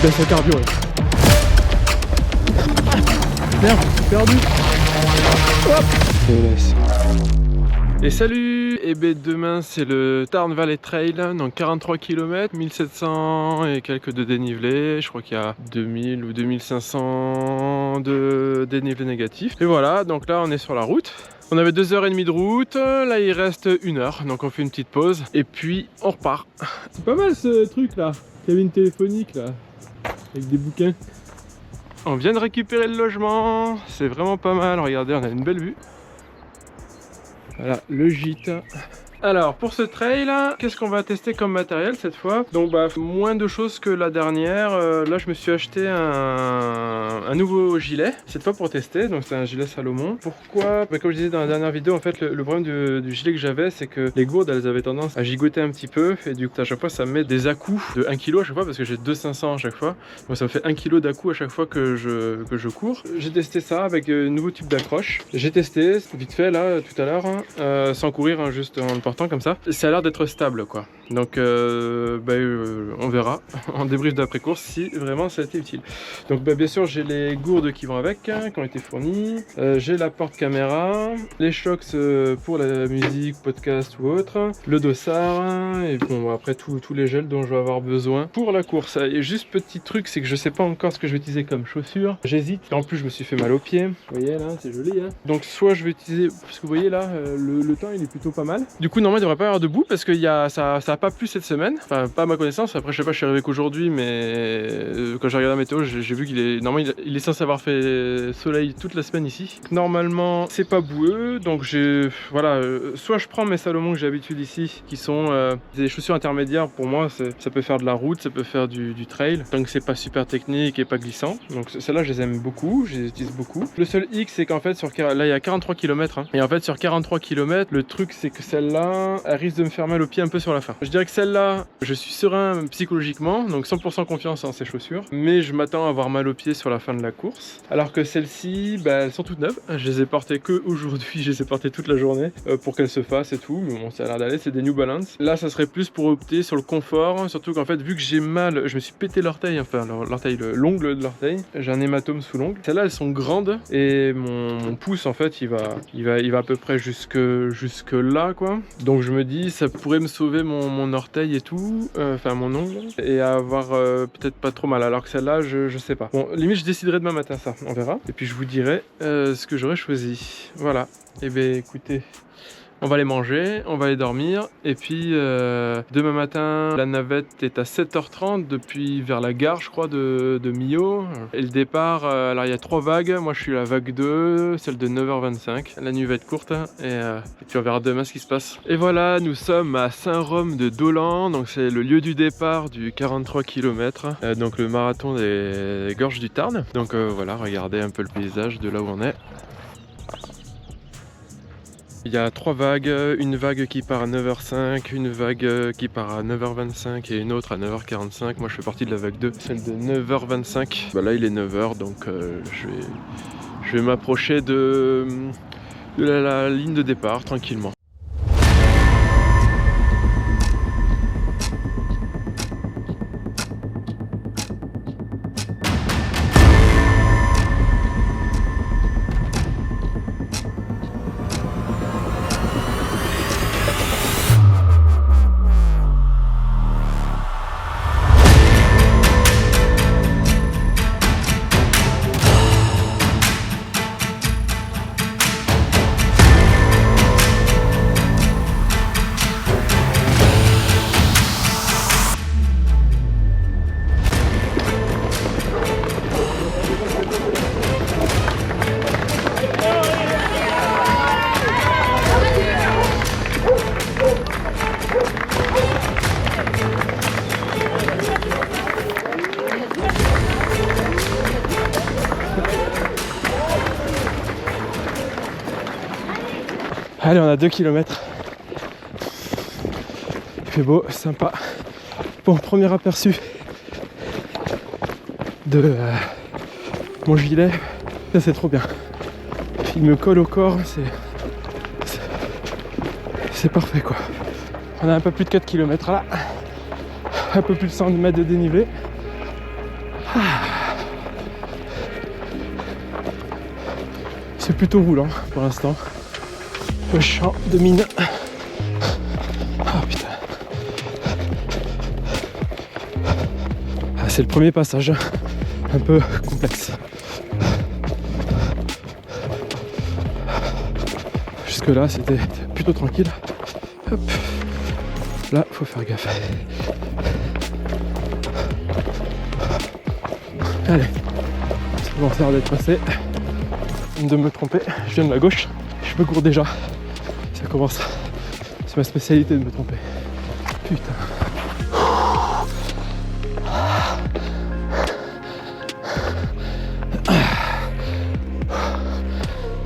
baisse le cardio là. Merde, perdu. Hop. Et laisse. Et salut! Et bien demain c'est le Tarn Valley Trail, donc 43 km, 1700 et quelques de dénivelé. Je crois qu'il y a 2000 ou 2500 de dénivelé négatif. Et voilà, donc là on est sur la route. On avait 2h30 de route, là il reste 1 heure, donc on fait une petite pause et puis on repart. C'est pas mal ce truc là, cabine téléphonique là, avec des bouquins. On vient de récupérer le logement, c'est vraiment pas mal, regardez on a une belle vue. Voilà, le gîte. Alors pour ce trail, qu'est-ce qu'on va tester comme matériel cette fois? Donc moins de choses que la dernière. Là je me suis acheté un nouveau gilet, cette fois pour tester, donc c'est un gilet Salomon. Pourquoi? Comme je disais dans la dernière vidéo, en fait le problème du gilet que j'avais, c'est que les gourdes elles avaient tendance à gigoter un petit peu, et du coup à chaque fois ça me met des à-coups de 1 kg à chaque fois, parce que j'ai 2,500 à chaque fois, donc ça me fait 1 kg d'à-coups à chaque fois que je cours. J'ai testé ça avec un nouveau type d'accroche. J'ai testé vite fait là tout à l'heure, sans courir, juste en le portant comme ça. Ça a l'air d'être stable quoi. Donc on verra en débrief d'après course si vraiment ça a été utile. Donc bien sûr j'ai les gourdes qui vont avec, qui ont été fournies. J'ai la porte caméra, les shocks pour la musique, podcast ou autre, le dossard et bon après tous les gels dont je vais avoir besoin pour la course. Et juste petit truc, c'est que je sais pas encore ce que je vais utiliser comme chaussures. J'hésite. En plus je me suis fait mal aux pieds. Vous voyez là, c'est joli hein. Donc soit je vais utiliser, parce que vous voyez là le temps il est plutôt pas mal. Du coup normalement il devrait pas y avoir de boue parce que ça a pas plu cette semaine, enfin pas à ma connaissance. Après je sais pas, je suis arrivé qu'aujourd'hui, mais quand j'ai regardé la météo j'ai vu qu'il est normalement il est censé avoir fait soleil toute la semaine ici. Normalement c'est pas boueux, donc voilà, soit je prends mes Salomon que j'ai l'habitude ici, qui sont des chaussures intermédiaires. Pour moi ça peut faire de la route, ça peut faire du trail, tant que c'est pas super technique et pas glissant. Donc celles-là je les aime beaucoup, je les utilise beaucoup. Le seul hic c'est qu'en fait là il y a 43 km et en fait sur 43 km le truc c'est que celle-là elle risque de me faire mal au pied un peu sur la fin. Je dirais que celle-là je suis serein psychologiquement, donc 100% confiance en ces chaussures, mais je m'attends à avoir mal au pied sur la fin de la course. Alors que celles-ci elles sont toutes neuves, je les ai portées que aujourd'hui, je les ai portées toute la journée pour qu'elles se fassent et tout, mais bon ça a l'air d'aller, c'est des New Balance. Là ça serait plus pour opter sur le confort, surtout qu'en fait vu que j'ai mal, je me suis pété l'orteil, enfin l'orteil, l'ongle de l'orteil, j'ai un hématome sous l'ongle. Celles-là elles sont grandes et mon pouce en fait il va à peu près jusque là quoi. Donc je me dis ça pourrait me sauver mon orteil et tout, enfin mon ongle, et avoir peut-être pas trop mal, alors que celle-là je sais pas. Bon limite je déciderai demain matin, ça on verra, et puis je vous dirai ce que j'aurais choisi. Voilà, et bien écoutez, on va aller manger, on va aller dormir, et puis demain matin la navette est à 7h30 depuis vers la gare je crois de Millau, et le départ, alors il y a 3 vagues, moi je suis la vague 2, celle de 9h25, la nuit va être courte, et puis on verra demain ce qui se passe. Et voilà, nous sommes à Saint-Rome de Dolan, donc c'est le lieu du départ du 43 km, donc le marathon des gorges du Tarn. Donc voilà, regardez un peu le paysage de là où on est. Il y a 3 vagues, une vague qui part à 9h05, une vague qui part à 9h25 et une autre à 9h45. Moi je fais partie de la vague 2, celle de 9h25. Là il est 9h, donc je vais m'approcher de la ligne de départ tranquillement. Allez, on a 2 km. Il fait beau, sympa. Bon, premier aperçu de mon gilet. Ça c'est trop bien. Il me colle au corps, c'est parfait quoi. On a un peu plus de 4 km là. Un peu plus de 100 mètres de dénivelé. C'est plutôt roulant pour l'instant. Le champ de mine. Ah putain. Ah, c'est le premier passage, un peu complexe. Jusque là c'était plutôt tranquille. Hop. Là faut faire gaffe. Allez, c'est bon, ça a l'air d'être passé. De me tromper, je viens de la gauche, je me cours déjà. Ça commence. C'est ma spécialité de me tromper. Putain.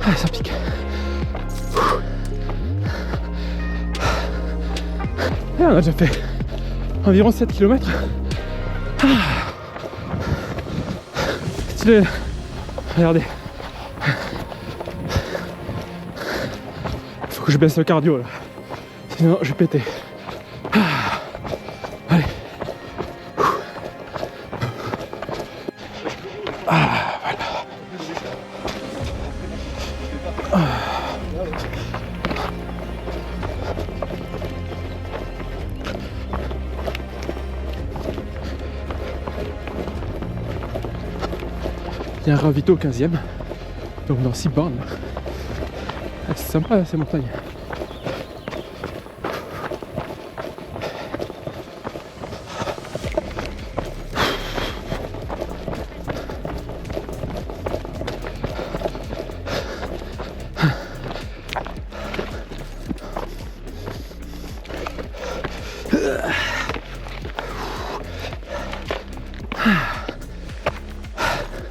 Ah, ça pique. Et on a déjà fait environ 7 km. Stylé. Regardez. Faut que je baisse le cardio là. Sinon je vais péter. Allez. Voilà. Il y a un ravito au 15e, donc dans 6 bornes. Ah, c'est sympa ces montagnes.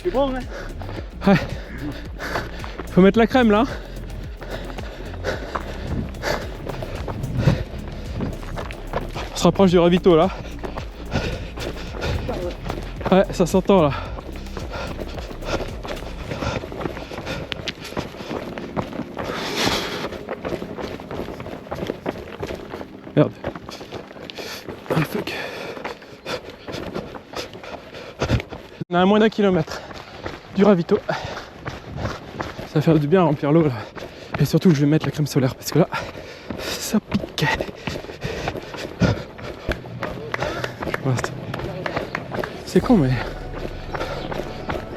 C'est bon, hein? Ouais. Faut mettre la crème là. On se rapproche du ravito là. Ouais, ça s'entend là. Merde. Oh, fuck. On a à moins d'1 kilomètre du ravito. Ça va faire du bien à remplir l'eau là. Et surtout je vais mettre la crème solaire parce que là ça pique. C'est con mais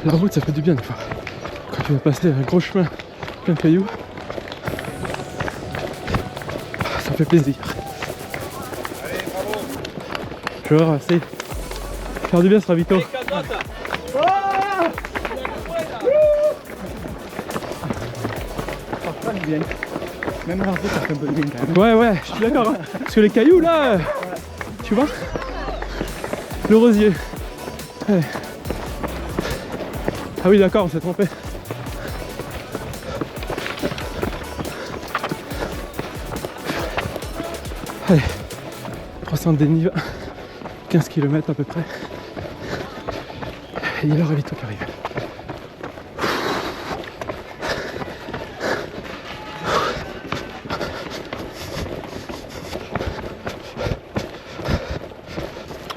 la route ça fait du bien des fois. Quand tu vas passer un gros chemin plein de cailloux, ça fait plaisir. Je vais essayer de faire du bien ce ravito. Même la route, ça fait un peu de bien quand même. Ouais, ouais, je suis d'accord. Hein. Parce que les cailloux là, tu vois, le rosier. Ouais. Ah oui, d'accord, on s'est trompé. Allez, 300 de dénive, 15 km à peu près. Et il y a le ravito qui arrive.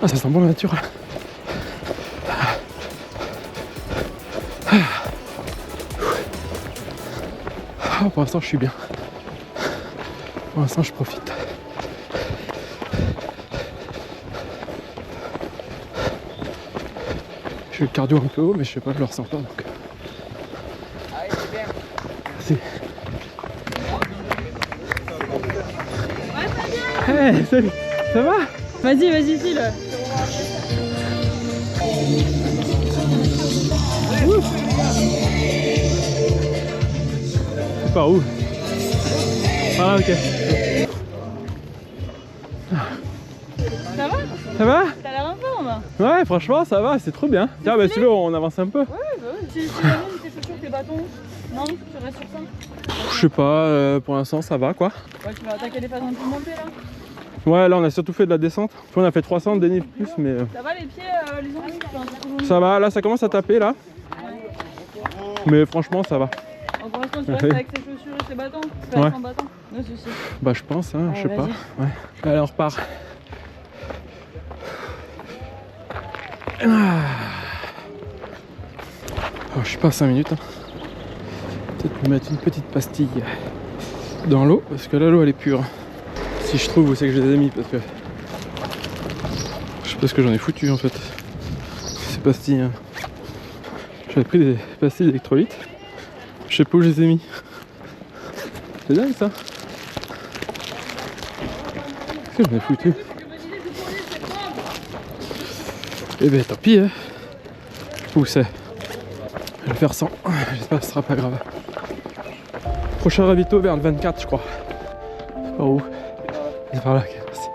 Ah, ça sent bon la nature là. Ah, pour l'instant je suis bien. Pour l'instant je profite. J'ai le cardio un peu haut mais je sais pas, je le ressens pas donc. Merci. Hey, salut, ça va? Vas-y, vas-y, file. C'est par où? Ah ok. Ça va? Ça va? T'as l'air en forme? Ouais, franchement ça va, c'est trop bien. Tiens, bah si tu veux on avance un peu. Ouais, bah ouais. Tu ramènes tes chaussures, tes bâtons? Non, tu restes sur ça? Je sais pas, pour l'instant ça va quoi. Ouais, tu vas attaquer les façons de monter là? Ouais, là on a surtout fait de la descente. Puis on a fait 300 de dénive plus mais... Ça va les pieds, les ongles? Ça va, là ça commence à taper là. Mais franchement ça va. Donc, pour l'instant tu restes avec tes chaussures et tes bâtons? Tu vas Ouais. aller sans bâton? Non, c'est sûr. Bah je pense, hein, je sais Ouais, pas. vas-y. Ouais. Allez on repart. Ah. Oh, je suis pas à 5 minutes. Hein. Peut-être me mettre une petite pastille dans l'eau, parce que là l'eau elle est pure. Si je trouve où c'est que je les ai mis, parce que je sais pas ce que j'en ai foutu en fait. Ces pastilles. Hein. J'avais pris des pastilles d'électrolytes. Je sais pas où je les ai mis. C'est dingue ça. Qu'est-ce que j'en ai foutu? Eh ben tant pis hein. Où c'est? Je vais faire 100. J'espère que ce sera pas grave. Prochain ravito vers le 24 je crois. C'est par où? C'est par là, ok, merci.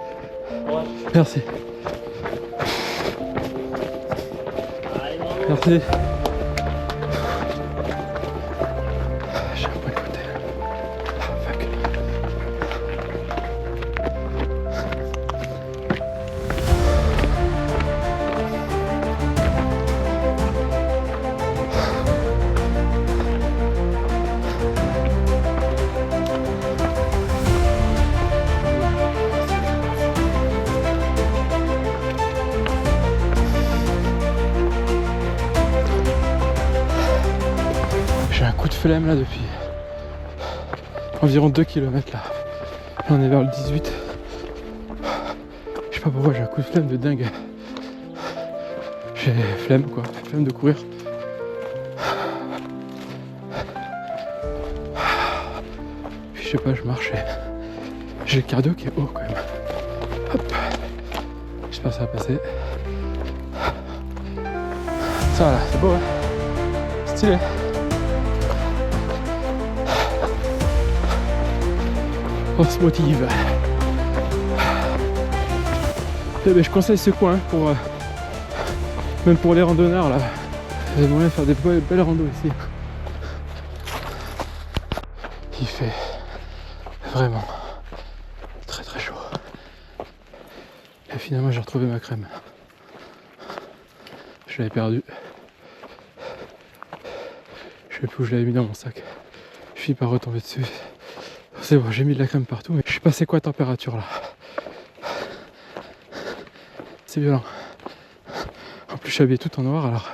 Merci. Merci. J'ai un point de côté. Ah fuck. J'ai un coup de flemme là depuis environ 2 km là. Là on est vers le 18. Je sais pas pourquoi j'ai un coup de flemme de dingue. J'ai flemme quoi, flemme de courir. Puis je sais pas, je marche et j'ai le cardio qui est haut quand même. Hop. J'espère que ça va passer. Ça va là, c'est beau hein. Stylé. On se motive. Eh ben, je conseille ce coin pour même pour les randonneurs là. Vous avez moyen de faire des belles randos ici. Il fait vraiment très très chaud. Et finalement j'ai retrouvé ma crème. Je l'avais perdue. Je sais plus où je l'avais mis dans mon sac. Je finis par retomber dessus. C'est bon, j'ai mis de la crème partout, mais je sais pas c'est quoi la température là. C'est violent. En plus je suis habillé tout en noir alors.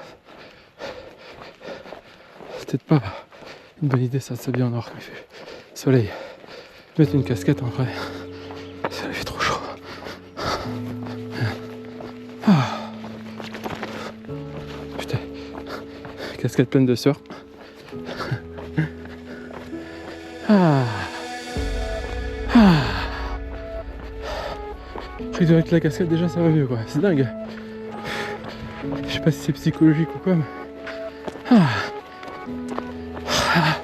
C'est peut-être pas une bonne idée ça de s'habiller en noir quand il fait soleil. Mettre une casquette en vrai. Ça fait trop chaud. Ah. Putain. Casquette pleine de sueur. Ah. Après avec la casquette déjà ça va mieux quoi, c'est dingue. Je sais pas si c'est psychologique ou quoi mais... Ah. Ah.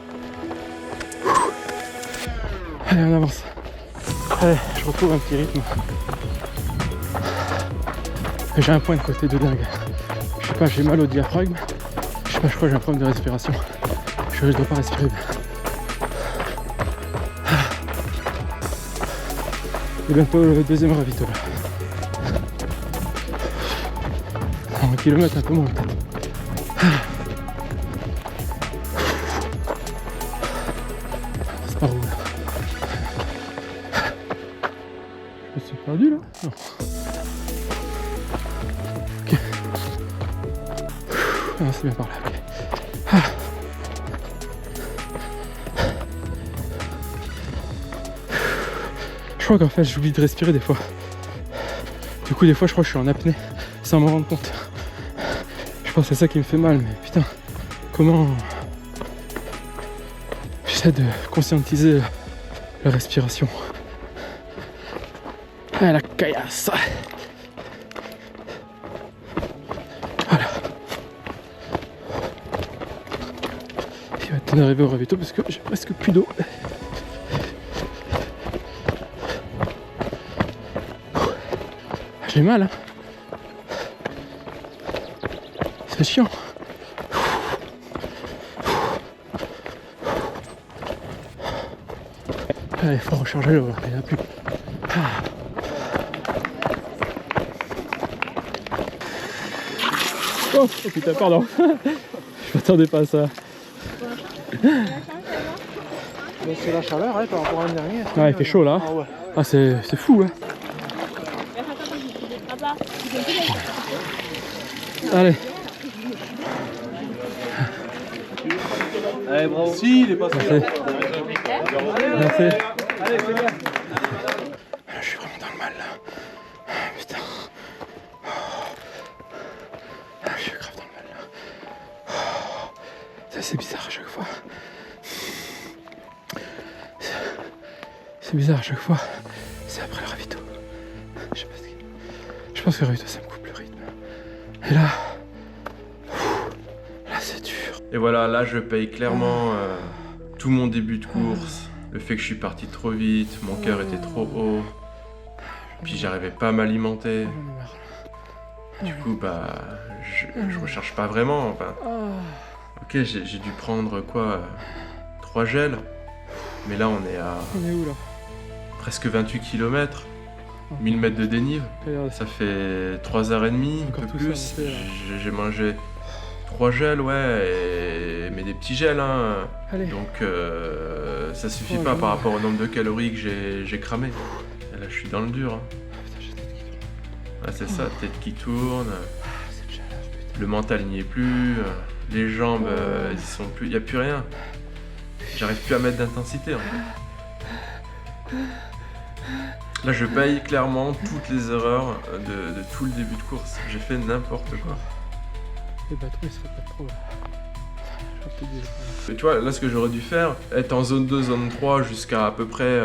Allez on avance. Allez je retrouve un petit rythme. J'ai un point de côté de dingue. Je sais pas, j'ai mal au diaphragme. Je sais pas, je crois que j'ai un problème de respiration. Je dois pas respirer bien. Et bientôt le deuxième ravito là. Un kilomètre un peu moins peut-être. C'est par où là? Je me suis perdu là? Non. Ok. Ah c'est bien par là, ok. Ah. Je crois qu'en fait j'oublie de respirer des fois. Du coup des fois je crois que je suis en apnée sans m'en rendre compte. Je pense que c'est ça qui me fait mal mais putain comment j'essaie de conscientiser la respiration. Ah la caillasse. Voilà. Il va être d'arriver au ravito parce que j'ai presque plus d'eau. J'ai mal hein. C'est chiant. Allez, faut recharger l'eau, il n'y en a plus. Ah. Oh putain, pardon. Je m'attendais pas à ça. C'est la chaleur hein, par rapport à l'année dernière. Ah, il fait chaud là. Ah ouais. Ah, c'est fou hein. Allez. Allez, bravo. Si, il est passé. Merci. Merci. Je suis vraiment dans le mal là. Putain. Je suis grave dans le mal là. C'est bizarre à chaque fois. C'est bizarre à chaque fois. C'est après le ravito. Je sais pas ce qu'il... Je pense que le ravito ça me coupe le rythme. Et là... Là c'est dur. Et voilà, là je paye clairement tout mon début de course. Le fait que je suis parti trop vite, mon cœur était trop haut. Puis j'arrivais pas à m'alimenter. Du coup bah... Je recherche pas vraiment. Enfin, ok, j'ai dû prendre quoi 3 gels. Mais là on est à... On est où là? Presque 28 km, 1000 mètres de dénive, ça fait 3h30, un peu plus. J'ai mangé 3 gels, ouais, mais des petits gels, hein. Donc ça suffit pas par rapport au nombre de calories que j'ai cramé. Et là je suis dans le dur. Hein. Ouais, c'est ça, tête qui tourne, le mental n'y est plus, les jambes, ils sont plus, y a plus rien. J'arrive plus à mettre d'intensité en fait. Là je paye clairement toutes les erreurs de tout le début de course. J'ai fait n'importe quoi. Les bateaux ils seraient pas trop... Et tu vois, là ce que j'aurais dû faire, être en zone 2, zone 3 jusqu'à à peu près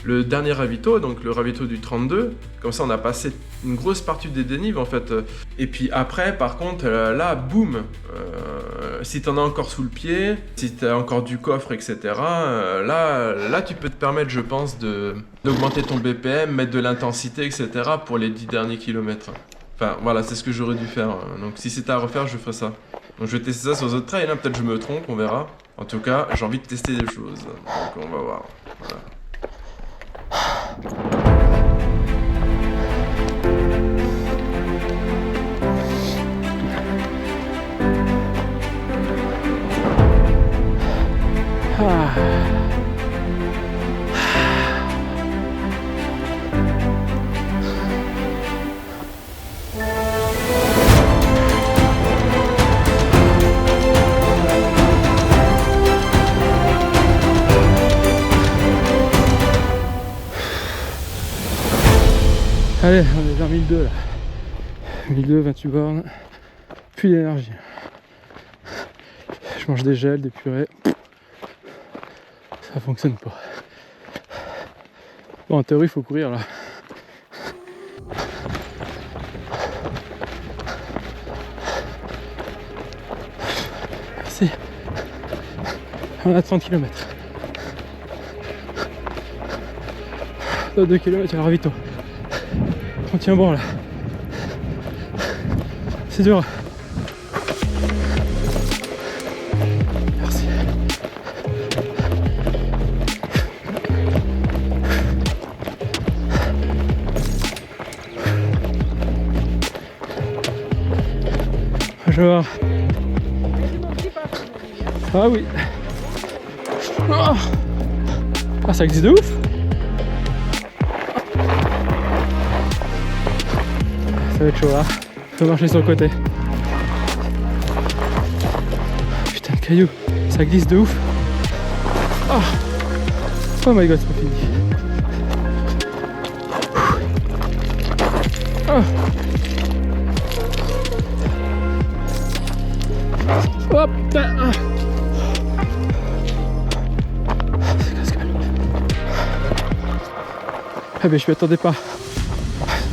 le dernier ravito, donc le ravito du 32. Comme ça on a passé une grosse partie des dénives en fait. Et puis après par contre, là boum, si t'en as encore sous le pied, si t'as encore du coffre etc. Là tu peux te permettre je pense d'augmenter ton BPM, mettre de l'intensité etc. pour les 10 derniers kilomètres. Enfin voilà, c'est ce que j'aurais dû faire. Donc si c'était à refaire, je ferais ça. Donc je vais tester ça sur les autres trails, hein. Peut-être je me trompe, on verra. En tout cas, j'ai envie de tester des choses. Donc on va voir. Voilà. Allez, on est vers 1002 là. 1002, 28 bornes. Plus d'énergie. Je mange des gels, des purées. Ça fonctionne pas. Bon, en théorie, il faut courir là. Merci. On a 30 km. Dans 2 km, il y a le ravito. On tient bon là. C'est dur. Merci. Bonjour. Ah oui. Ah, ça existe de ouf. Ça va être chaud là. Faut marcher sur le côté. Putain de cailloux. Ça glisse de ouf. Oh my god, c'est pas fini. Oh putain. C'est casse-gueule. Ah ben je m'y attendais pas. Ça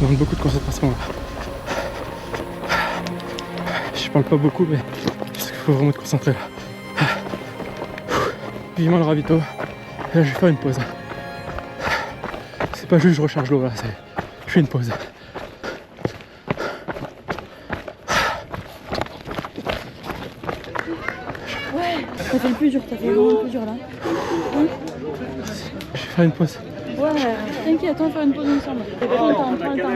demande beaucoup de concentration là. Je parle pas beaucoup mais parce qu'il faut vraiment être concentré là. Vivement le ravito. Et là je vais faire une pause. C'est pas juste je recharge l'eau là, c'est je fais une pause. Ouais, t'as fait le plus dur, t'as fait vraiment le plus dur là. Je vais faire une pause. Ouais, t'inquiète, on va faire une pause ensemble. Prends le temps, prends le temps.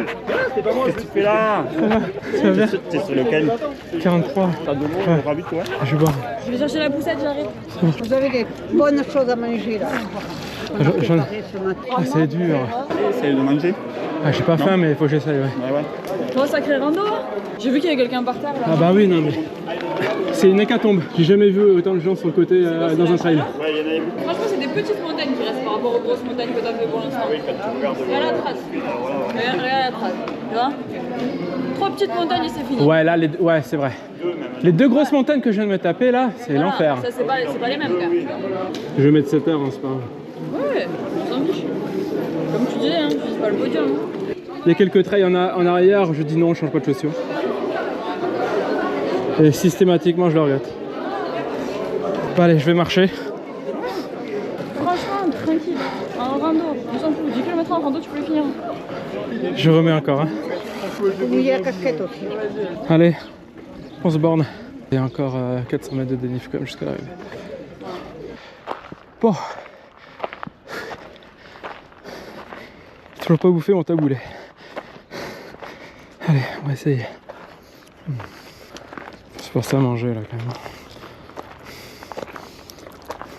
Qu'est-ce que tu fais là? Ça va bien? T'es sur lequel? 43. T'as de l'eau, Ouais. ravi toi? Je vais boire. Je vais chercher la poussette, j'arrive. Vous avez des bonnes choses à manger là. J'en ai... Ah, c'est dur. Essaye de manger. Ah, j'ai pas faim mais il faut que j'essaye, ouais. Ouais, ouais. Toi, sacré rando. J'ai vu qu'il y avait quelqu'un par terre là. Ah bah oui, non mais... C'est une hécatombe. J'ai jamais vu autant de gens sur le côté dans un trail. Franchement, c'est des petites montagnes qui restent par rapport aux grosses montagnes que t'as fait pour l'instant. Regarde la trace. Regarde la trace. Tu vois? 3 petites montagnes et c'est fini. Ouais, là, ouais, c'est vrai. Les 2 grosses montagnes que je viens de me taper là, c'est Voilà, l'enfer. Ça, c'est pas les mêmes, gars. Je vais mettre 7 heures, hein, c'est pas grave. Ouais, on s'en fiche. Comme tu disais, hein, je dis pas le podium. Il y a quelques trails en arrière, je dis non, je change pas de chaussures. Et systématiquement, je le regrette. Bon, allez, je vais marcher. Franchement, tranquille. En rando, on s'en fout. 10 km en rando, tu peux le finir. Je remets encore. Hein. Faut mouiller la casquette aussi. Allez, on se borne. Il y a encore 400 mètres de dénivelé quand même jusqu'à l'arrivée. Bon. Toujours pas bouffé mon taboulet. Allez, on va essayer. C'est pour ça manger là quand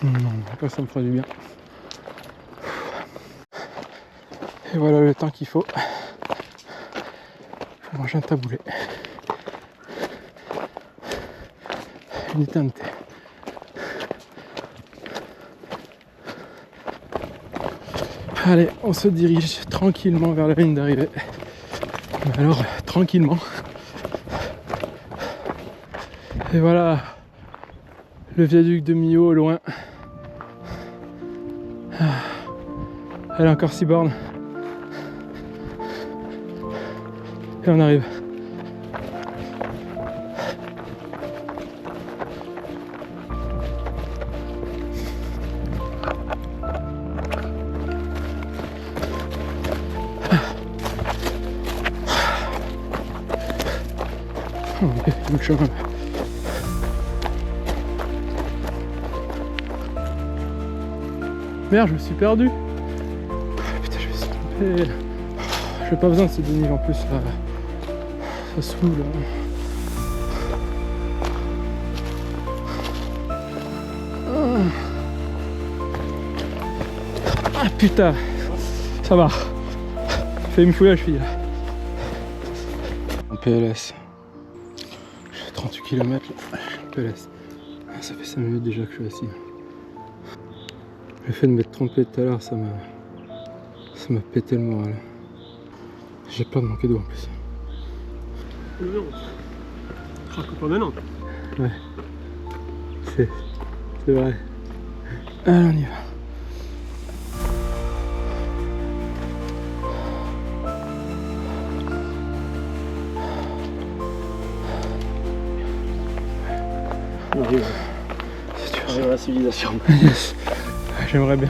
même. Après ça me fera du bien. Et voilà le temps qu'il faut pour manger un taboulet. Une éternité. Allez, on se dirige tranquillement vers la ligne d'arrivée. Mais alors, tranquillement. Et voilà, le viaduc de Millau au loin. Elle a encore 6 bornes. Et on arrive. Oh, il y a beaucoup de chemin. Merde, je me suis perdu. Putain, je me suis trompé. J'ai pas besoin de ce dénivelé en plus. Ça saoule. Ah putain, ça va. Fait me fouiller la cheville là. En PLS. Je fais 38 km là. En PLS. Ça fait 5 minutes déjà que je suis assis. Le fait de m'être trompé tout à l'heure, ça m'a pété le moral. J'ai peur de manquer d'eau en plus. Je crois que pas maintenant. Ouais. C'est vrai. Allez, on y va. On arrive à la civilisation. Yes. J'aimerais bien.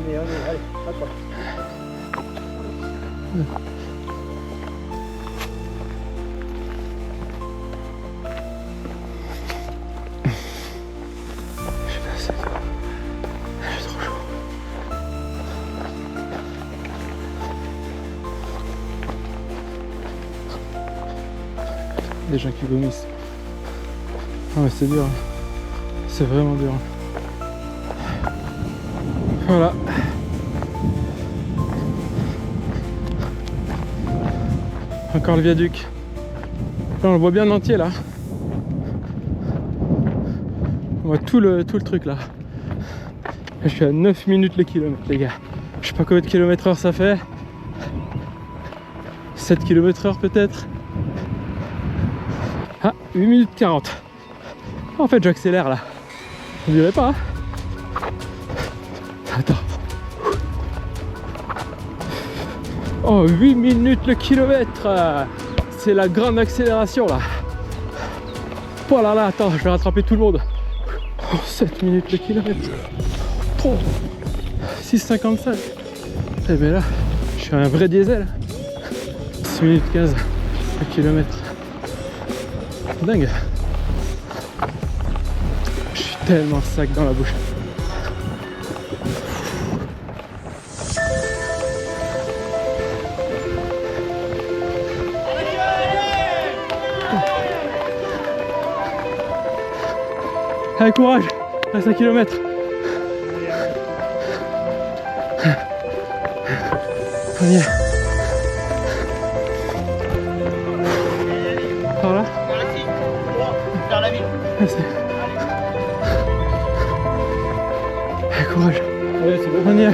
Allez, attends. J'ai trop chaud. Des gens qui vomissent. Ah mais c'est dur. C'est vraiment dur. Voilà. Encore le viaduc. Là, on le voit bien en entier là. On voit tout le truc là. Je suis à 9 minutes le kilomètre les gars. Je sais pas combien de kilomètres heure ça fait. 7 km/h peut-être. Ah, 8 minutes 40. En fait j'accélère là. On dirait pas hein. Attends. Oh 8 minutes le kilomètre. C'est la grande accélération là. Oh là là, attends, je vais rattraper tout le monde. Oh, 7 minutes le kilomètre. Trop. 6,55. Eh bien là, je suis un vrai diesel. 6 minutes 15 le kilomètre. Dingue. Je suis tellement sac dans la bouche. Allez, courage, reste 1 km. On y est. Par là. Vers la ville. Allez, courage. Allez, c'est bon. On y est.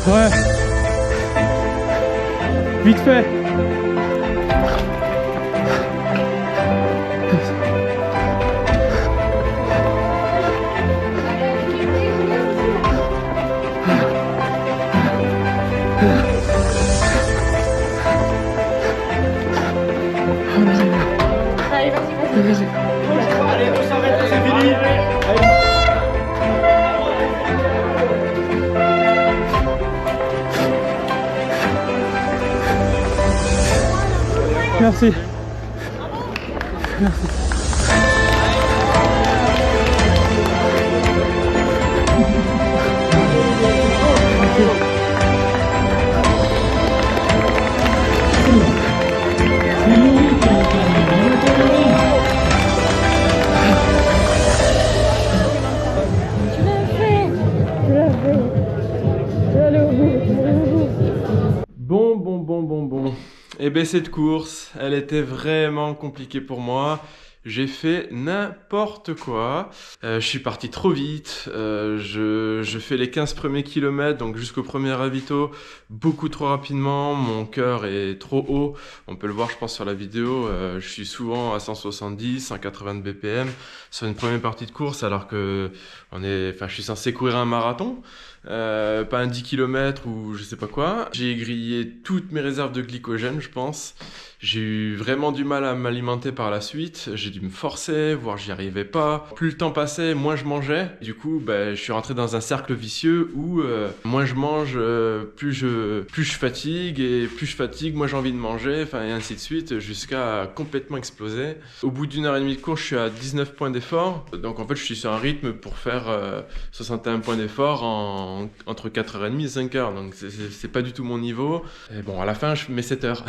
Ouais. Vite fait. Allez, vas-y. Allez, 200 mètres, c'est fini. Merci. Bon. Et ben cette course, elle était vraiment compliquée pour moi. J'ai fait n'importe quoi. Je suis parti trop vite. Je fais les 15 premiers kilomètres, donc jusqu'au premier ravito, beaucoup trop rapidement. Mon cœur est trop haut. On peut le voir, je pense, sur la vidéo. Je suis souvent à 170, 180 BPM sur une première partie de course, alors que je suis censé courir un marathon. Pas un 10 km ou je sais pas quoi. J'ai grillé toutes mes réserves de glycogène, je pense. J'ai eu vraiment du mal à m'alimenter par la suite. J'ai dû me forcer, voire j'y arrivais pas. Plus le temps passait, moins je mangeais. Du coup, je suis rentré dans un cercle vicieux où moins je mange, plus je fatigue, et plus je fatigue, moins j'ai envie de manger, et ainsi de suite, jusqu'à complètement exploser. Au bout d'une heure et demie de course, je suis à 19 points d'effort. Donc en fait, je suis sur un rythme pour faire 61 points d'effort entre 4h30 et 5h. Donc c'est pas du tout mon niveau. Et bon, à la fin, je mets 7 heures.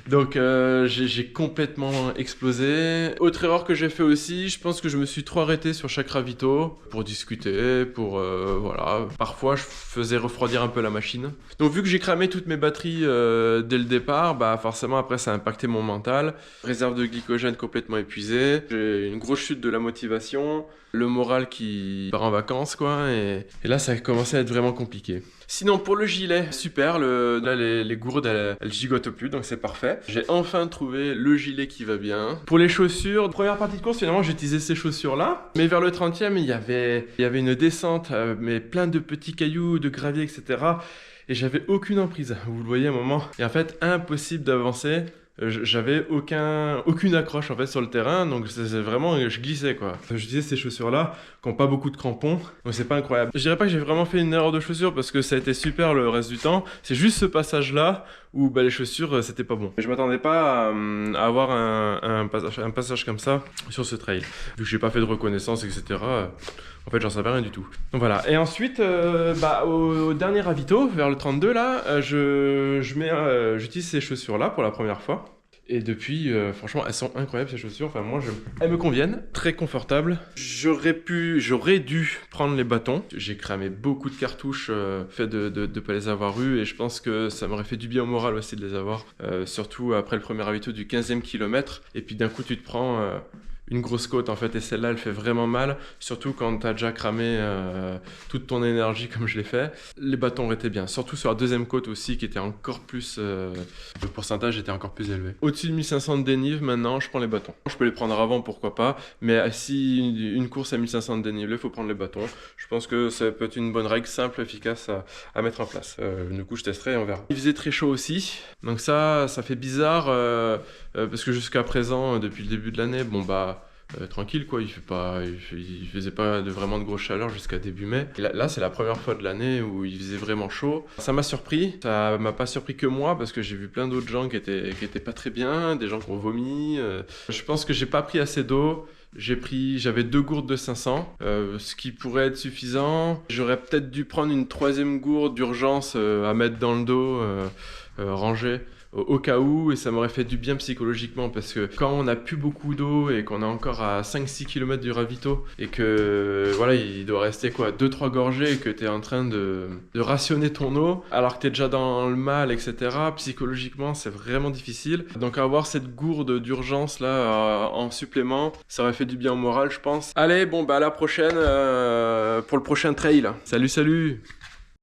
Donc j'ai complètement explosé. Autre erreur que j'ai fait aussi, je pense que je me suis trop arrêté sur chaque ravito pour discuter, voilà. Parfois, je faisais refroidir un peu la machine. Donc vu que j'ai cramé toutes mes batteries dès le départ, forcément après ça a impacté mon mental. Réserve de glycogène complètement épuisée. J'ai une grosse chute de la motivation, le moral qui part en vacances, quoi. Et là, ça a commencé à être vraiment compliqué. Sinon, pour le gilet, super, là les gourdes elles gigotent plus, donc c'est parfait. J'ai enfin trouvé le gilet qui va bien. Pour les chaussures, première partie de course, finalement j'ai utilisé ces chaussures là, mais vers le 30e il y avait une descente, mais plein de petits cailloux, de gravier, etc. Et j'avais aucune emprise, vous le voyez à un moment. Et en fait, impossible d'avancer. J'avais aucune accroche en fait sur le terrain, donc c'est vraiment, je glissais quoi. J'utilisais ces chaussures là qui n'ont pas beaucoup de crampons, donc c'est pas incroyable. Je dirais pas que j'ai vraiment fait une erreur de chaussures parce que ça a été super le reste du temps. C'est juste ce passage là où les chaussures c'était pas bon. Je m'attendais pas à avoir un passage comme ça sur ce trail. Vu que j'ai pas fait de reconnaissance, etc. En fait, j'en savais rien du tout. Donc voilà. Et ensuite, au dernier ravito, vers le 32 là, j'utilise ces chaussures là pour la première fois. Et depuis, franchement, elles sont incroyables ces chaussures. Enfin, elles me conviennent, très confortables. J'aurais dû prendre les bâtons. J'ai cramé beaucoup de cartouches, fait de pas les avoir eues, et je pense que ça m'aurait fait du bien au moral aussi de les avoir. Surtout après le premier ravito du 15e kilomètre. Et puis d'un coup, tu te prends une grosse côte en fait, et celle-là elle fait vraiment mal, surtout quand t'as déjà cramé toute ton énergie comme je l'ai fait. Les bâtons étaient bien, surtout sur la deuxième côte aussi qui était encore plus, le pourcentage était encore plus élevé. Au-dessus de 1500 de dénive, maintenant je prends les bâtons. Je peux les prendre avant, pourquoi pas, mais si une course à 1500 de dénivelé, il faut prendre les bâtons. Je pense que ça peut être une bonne règle simple, efficace à mettre en place. Du coup je testerai et on verra. Il faisait très chaud aussi, donc ça fait bizarre, parce que jusqu'à présent, depuis le début de l'année, tranquille quoi, il faisait pas vraiment de grosse chaleur jusqu'à début mai. Et là c'est la première fois de l'année où il faisait vraiment chaud. Ça m'a surpris, ça m'a pas surpris que moi parce que j'ai vu plein d'autres gens qui étaient pas très bien, des gens qui ont vomi. Je pense que j'ai pas pris assez d'eau. J'avais 2 gourdes de 500, ce qui pourrait être suffisant. J'aurais peut-être dû prendre une 3e gourde d'urgence à mettre dans le dos, rangée, au cas où, et ça m'aurait fait du bien psychologiquement, parce que quand on n'a plus beaucoup d'eau et qu'on est encore à 5-6 km du ravito, et que voilà, il doit rester quoi, 2-3 gorgées, et que tu es en train de rationner ton eau, alors que tu es déjà dans le mal, etc., psychologiquement, c'est vraiment difficile. Donc avoir cette gourde d'urgence là en supplément, ça aurait fait du bien au moral, je pense. Allez, bon, bah à la prochaine pour le prochain trail. Salut, salut!